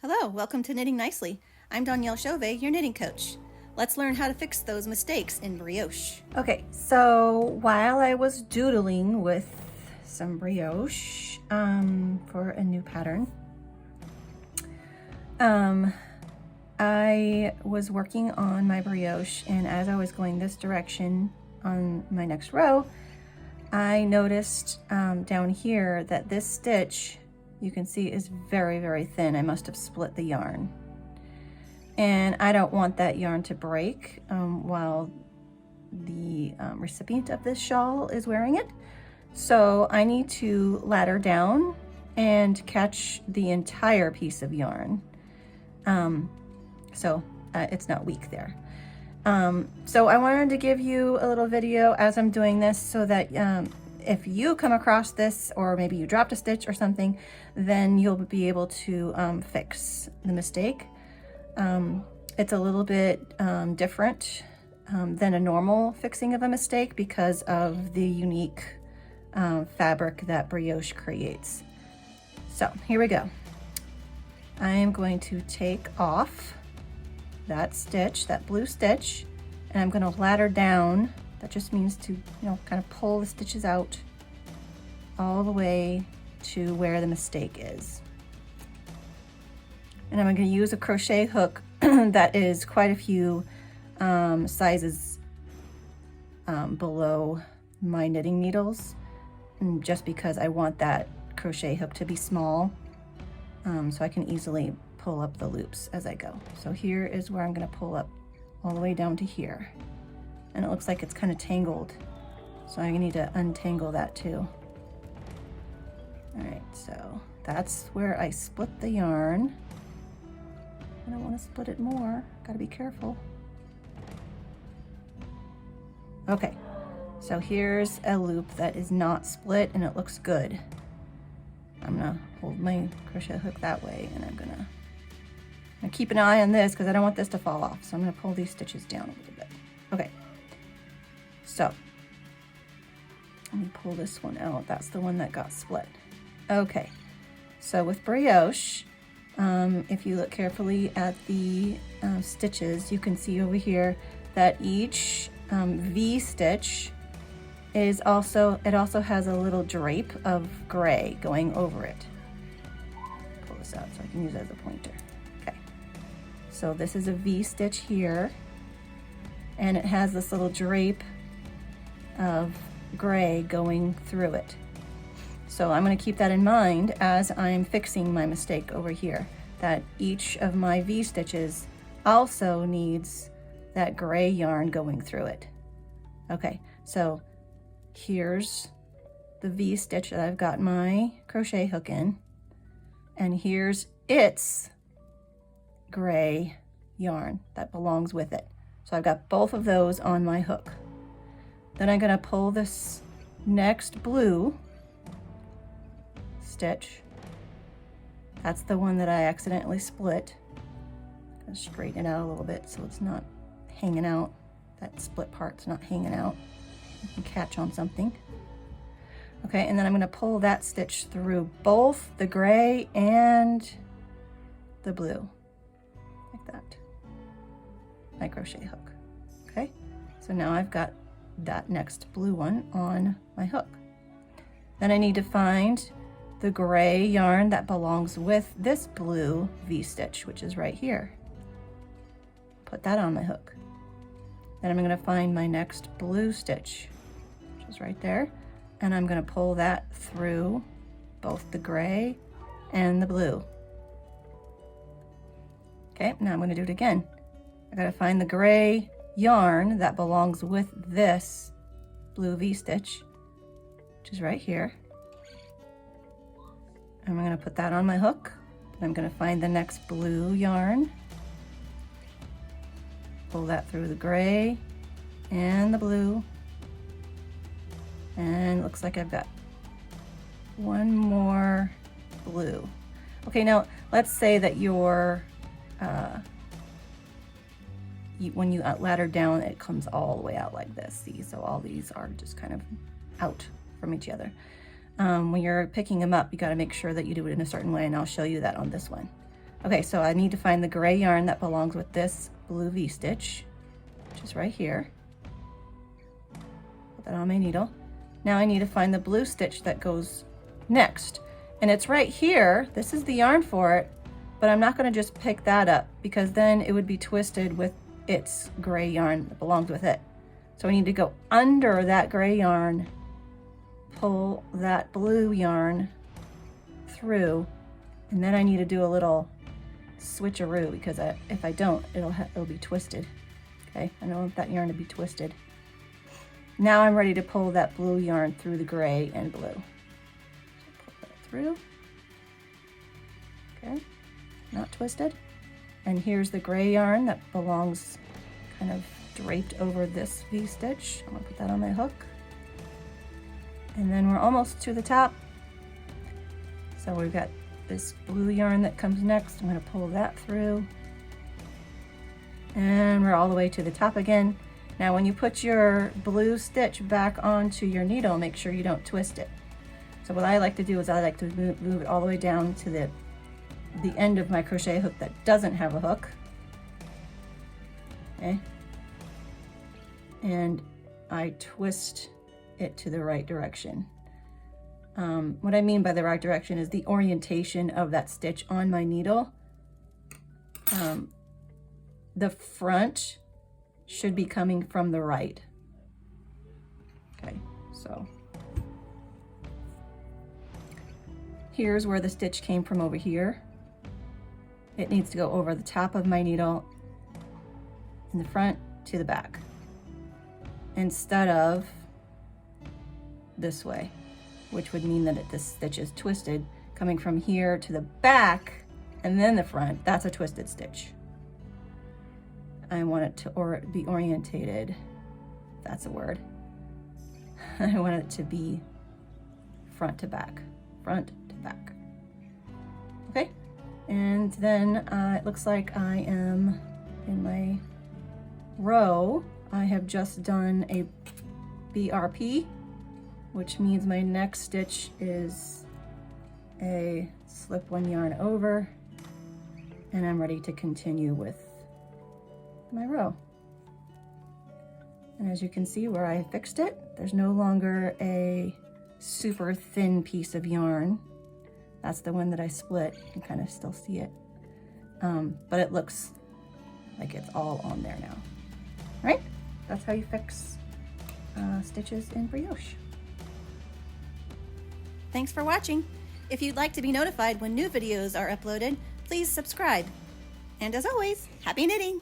Hello, welcome to Knitting Nicely. I'm Danielle Chauvet, your knitting coach. Let's learn how to fix those mistakes in Brioche. Okay, so while I was doodling with some brioche for a new pattern, I was working on my brioche, and as I was going this direction on my next row, I noticed down here that this stitch, you can see, is very, very thin. I must have split the yarn. And I don't want that yarn to break while the recipient of this shawl is wearing it. So I need to ladder down and catch the entire piece of yarn. So it's not weak there. So I wanted to give you a little video as I'm doing this so that if you come across this, or maybe you dropped a stitch or something, then you'll be able to fix the mistake. It's a little bit different than a normal fixing of a mistake because of the unique fabric that brioche creates. So here we go. I am going to take off that stitch, that blue stitch, and I'm going to ladder down. That just means to, kind of pull the stitches out all the way to where the mistake is. And I'm going to use a crochet hook that is quite a few sizes below my knitting needles, and just because I want that crochet hook to be small, so I can easily pull up the loops as I go. So here is where I'm going to pull up all the way down to here. And it looks like it's kind of tangled, so I need to untangle that too. All right, so that's where I split the yarn. I don't want to split it more, gotta be careful. Okay, so here's a loop that is not split and it looks good. I'm gonna hold my crochet hook that way, and I'm gonna keep an eye on this because I don't want this to fall off. So I'm gonna pull these stitches down a little bit. Okay. So let me pull this one out. That's the one that got split. Okay, so with brioche, if you look carefully at the stitches, you can see over here that each V stitch is also has a little drape of gray going over it. Pull this out so I can use it as a pointer. Okay, so this is a V stitch here, and it has this little drape of gray going through it. So I'm going to keep that in mind as I'm fixing my mistake over here, that each of my V stitches also needs that gray yarn going through it. Okay, so here's the V stitch that I've got my crochet hook in, and here's its gray yarn that belongs with it. So I've got both of those on my hook. Then I'm going to pull this next blue stitch. That's the one that I accidentally split. I'm going to straighten it out a little bit so it's not hanging out. That split part's not hanging out. You can catch on something. Okay, and then I'm going to pull that stitch through both the gray and the blue, like that. My crochet hook. Okay, so now I've got that next blue one on my hook. Then I need to find the gray yarn that belongs with this blue V stitch, which is right here. Put that on my hook. Then I'm going to find my next blue stitch, which is right there, and I'm going to pull that through both the gray and the blue. Okay, now I'm going to do it again. I got to find the gray yarn that belongs with this blue V stitch, which is right here. I'm going to put that on my hook. I'm going to find the next blue yarn, pull that through the gray and the blue, and it looks like I've got one more blue. Okay, now let's say that your when you ladder down, it comes all the way out like this. See, so all these are just kind of out from each other. When you're picking them up, you got to make sure that you do it in a certain way, and I'll show you that on this one. Okay, so I need to find the gray yarn that belongs with this blue V-stitch, which is right here. Put that on my needle. Now I need to find the blue stitch that goes next. And it's right here. This is the yarn for it, but I'm not going to just pick that up because then it would be twisted with its gray yarn that belongs with it. So I need to go under that gray yarn, pull that blue yarn through, and then I need to do a little switcheroo because if I don't, it'll be twisted. Okay, I don't want that yarn to be twisted. Now I'm ready to pull that blue yarn through the gray and blue. So pull that through. Okay, not twisted. And here's the gray yarn that belongs kind of draped over this V-stitch. I'm gonna put that on my hook. And then we're almost to the top. So we've got this blue yarn that comes next. I'm gonna pull that through. And we're all the way to the top again. Now when you put your blue stitch back onto your needle, make sure you don't twist it. So what I like to do is I like to move it all the way down to the end of my crochet hook that doesn't have a hook. Okay. And I twist it to the right direction. What I mean by the right direction is the orientation of that stitch on my needle. The front should be coming from the right. Okay, so here's where the stitch came from over here. It needs to go over the top of my needle in the front to the back instead of this way, which would mean that this stitch is twisted coming from here to the back and then the front. That's a twisted stitch. I want it to be orientated. That's a word. I want it to be front to back, front to back. Okay, and then it looks like I am in my row. I have just done a BRP, which means my next stitch is a slip one yarn over, and I'm ready to continue with my row. And as you can see where I fixed it, there's no longer a super thin piece of yarn. That's the one that I split. You can kind of still see it. But it looks like it's all on there now. Right? That's how you fix stitches in Brioche. Thanks for watching. If you'd like to be notified when new videos are uploaded, please subscribe. And as always, happy knitting!